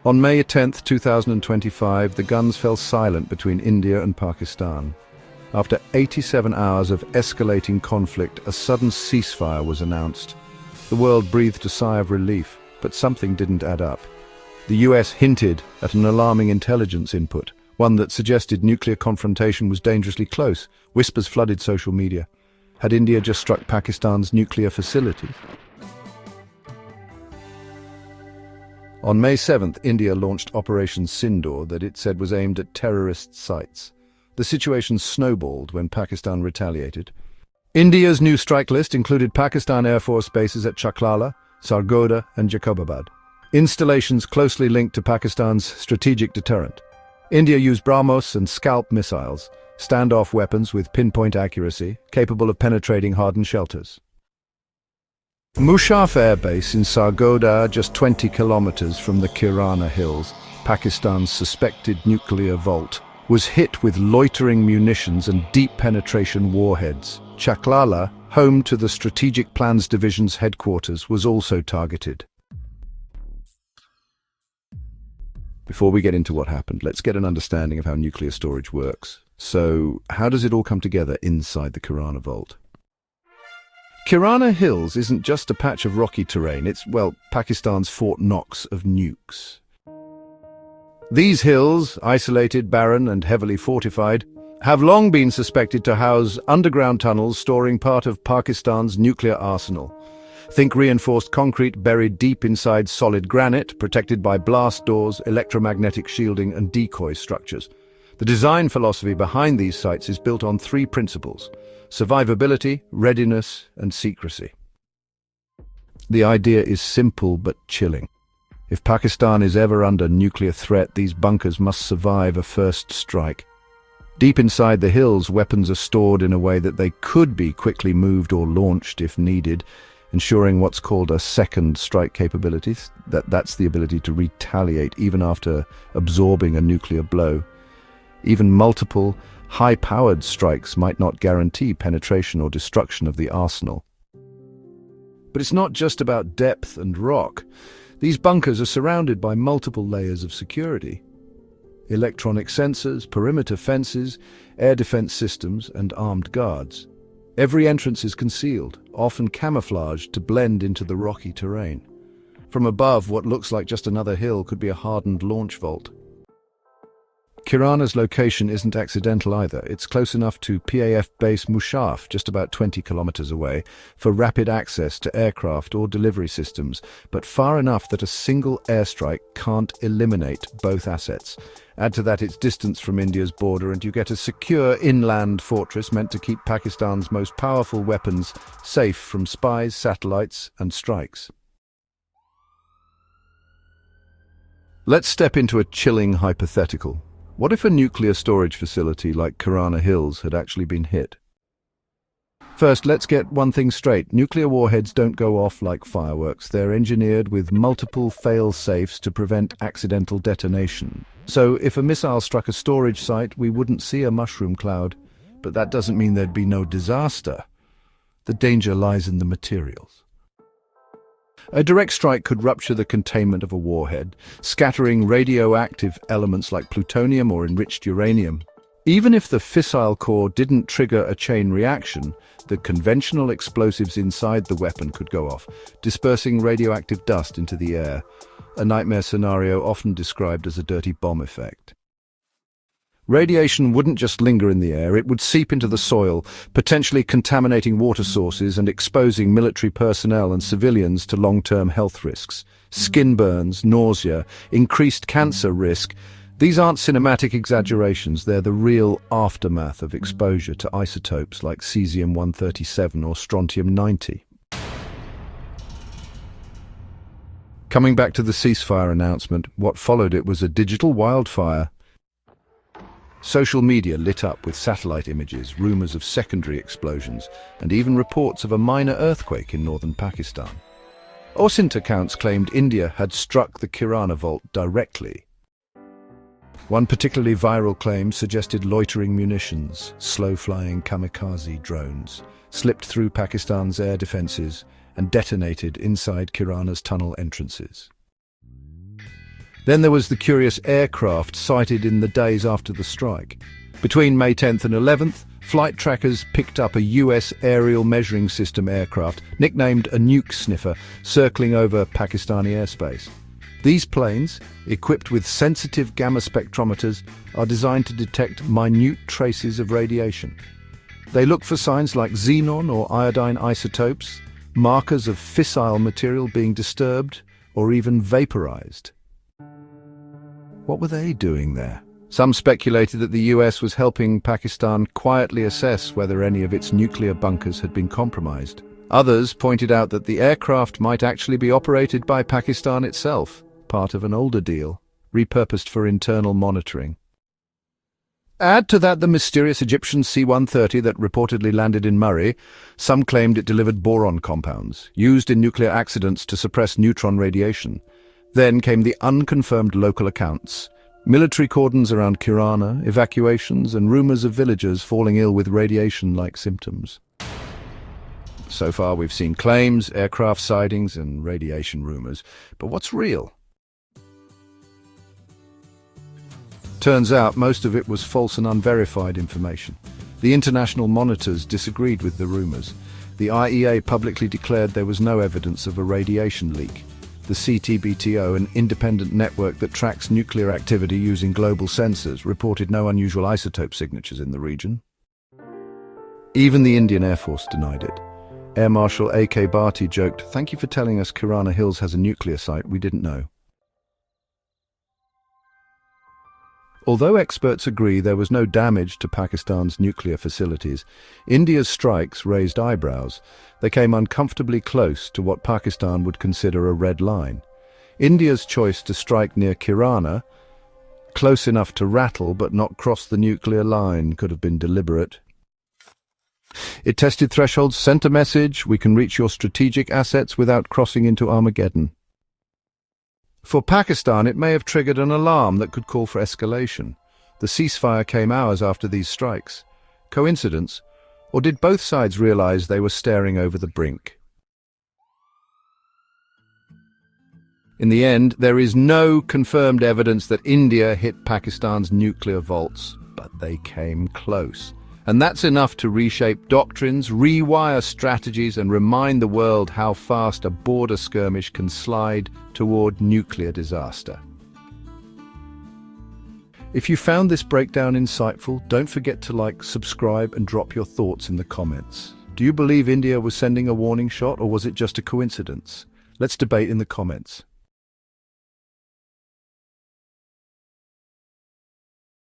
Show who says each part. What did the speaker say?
Speaker 1: On May 10, 2025, the guns fell silent between India and Pakistan. After 87 hours of escalating conflict, a sudden ceasefire was announced. The world breathed a sigh of relief, but something didn't add up. The US hinted at an alarming intelligence input, one that suggested nuclear confrontation was dangerously close. Whispers flooded social media. Had India just struck Pakistan's nuclear facilities? On May 7th, India launched Operation Sindoor that it said was aimed at terrorist sites. The situation snowballed when Pakistan retaliated. India's new strike list included Pakistan Air Force bases at Chaklala, Sargodha and Jacobabad, installations closely linked to Pakistan's strategic deterrent. India used BrahMos and Scalp missiles, standoff weapons with pinpoint accuracy, capable of penetrating hardened shelters. Musharraf Air Base in Sargodha, just 20 kilometers from the Kirana Hills, Pakistan's suspected nuclear vault, was hit with loitering munitions and deep penetration warheads. Chaklala, home to the Strategic Plans Division's headquarters, was also targeted. Before we get into what happened, let's get an understanding of how nuclear storage works. So, how does it all come together inside the Kirana vault? Kirana Hills isn't just a patch of rocky terrain, it's, well, Pakistan's Fort Knox of nukes. These hills, isolated, barren and heavily fortified, have long been suspected to house underground tunnels storing part of Pakistan's nuclear arsenal. Think reinforced concrete buried deep inside solid granite, protected by blast doors, electromagnetic shielding and decoy structures. The design philosophy behind these sites is built on three principles: survivability, readiness and secrecy. The idea is simple but chilling. If Pakistan is ever under nuclear threat, these bunkers must survive a first strike. Deep inside the hills, weapons are stored in a way that they could be quickly moved or launched if needed, ensuring what's called a second strike capability. That's the ability to retaliate even after absorbing a nuclear blow. Even multiple, high-powered strikes might not guarantee penetration or destruction of the arsenal. But it's not just about depth and rock. These bunkers are surrounded by multiple layers of security. Electronic sensors, perimeter fences, air defense systems, and armed guards. Every entrance is concealed, often camouflaged to blend into the rocky terrain. From above, what looks like just another hill could be a hardened launch vault. Kirana's location isn't accidental either. It's close enough to PAF base Musharraf, just about 20 kilometers away, for rapid access to aircraft or delivery systems, but far enough that a single airstrike can't eliminate both assets. Add to that its distance from India's border and you get a secure inland fortress meant to keep Pakistan's most powerful weapons safe from spies, satellites and strikes. Let's step into a chilling hypothetical. What if a nuclear storage facility like Kirana Hills had actually been hit? First, let's get one thing straight. Nuclear warheads don't go off like fireworks. They're engineered with multiple fail-safes to prevent accidental detonation. So if a missile struck a storage site, we wouldn't see a mushroom cloud. But that doesn't mean there'd be no disaster. The danger lies in the materials. A direct strike could rupture the containment of a warhead, scattering radioactive elements like plutonium or enriched uranium. Even if the fissile core didn't trigger a chain reaction, the conventional explosives inside the weapon could go off, dispersing radioactive dust into the air, a nightmare scenario often described as a dirty bomb effect. Radiation wouldn't just linger in the air, it would seep into the soil, potentially contaminating water sources and exposing military personnel and civilians to long-term health risks. Skin burns, nausea, increased cancer risk. These aren't cinematic exaggerations, they're the real aftermath of exposure to isotopes like cesium-137 or strontium-90. Coming back to the ceasefire announcement, what followed it was a digital wildfire. Social media lit up with satellite images, rumors of secondary explosions, and even reports of a minor earthquake in northern Pakistan. OSINT accounts claimed India had struck the Kirana vault directly. One particularly viral claim suggested loitering munitions, slow-flying kamikaze drones, slipped through Pakistan's air defenses and detonated inside Kirana's tunnel entrances. Then there was the curious aircraft sighted in the days after the strike. Between May 10th and 11th, flight trackers picked up a US aerial measuring system aircraft, nicknamed a nuke sniffer, circling over Pakistani airspace. These planes, equipped with sensitive gamma spectrometers, are designed to detect minute traces of radiation. They look for signs like xenon or iodine isotopes, markers of fissile material being disturbed or even vaporized. What were they doing there? Some speculated that the US was helping Pakistan quietly assess whether any of its nuclear bunkers had been compromised. Others pointed out that the aircraft might actually be operated by Pakistan itself, part of an older deal, repurposed for internal monitoring. Add to that the mysterious Egyptian C-130 that reportedly landed in Murray. Some claimed it delivered boron compounds, used in nuclear accidents to suppress neutron radiation. Then came the unconfirmed local accounts. Military cordons around Kirana, evacuations, and rumors of villagers falling ill with radiation-like symptoms. So far we've seen claims, aircraft sightings, and radiation rumors. But what's real? Turns out most of it was false and unverified information. The international monitors disagreed with the rumors. The IAEA publicly declared there was no evidence of a radiation leak. The CTBTO, an independent network that tracks nuclear activity using global sensors, reported no unusual isotope signatures in the region. Even the Indian Air Force denied it. Air Marshal A.K. Bharti joked, "Thank you for telling us Kirana Hills has a nuclear site, we didn't know." Although experts agree there was no damage to Pakistan's nuclear facilities, India's strikes raised eyebrows. They came uncomfortably close to what Pakistan would consider a red line. India's choice to strike near Kirana, close enough to rattle but not cross the nuclear line, could have been deliberate. It tested thresholds, sent a message, "We can reach your strategic assets without crossing into Armageddon." For Pakistan, it may have triggered an alarm that could call for escalation. The ceasefire came hours after these strikes. Coincidence? Or did both sides realize they were staring over the brink? In the end, there is no confirmed evidence that India hit Pakistan's nuclear vaults, but they came close. And that's enough to reshape doctrines, rewire strategies, and remind the world how fast a border skirmish can slide toward nuclear disaster. If you found this breakdown insightful, don't forget to like, subscribe, and drop your thoughts in the comments. Do you believe India was sending a warning shot, or was it just a coincidence? Let's debate in the comments.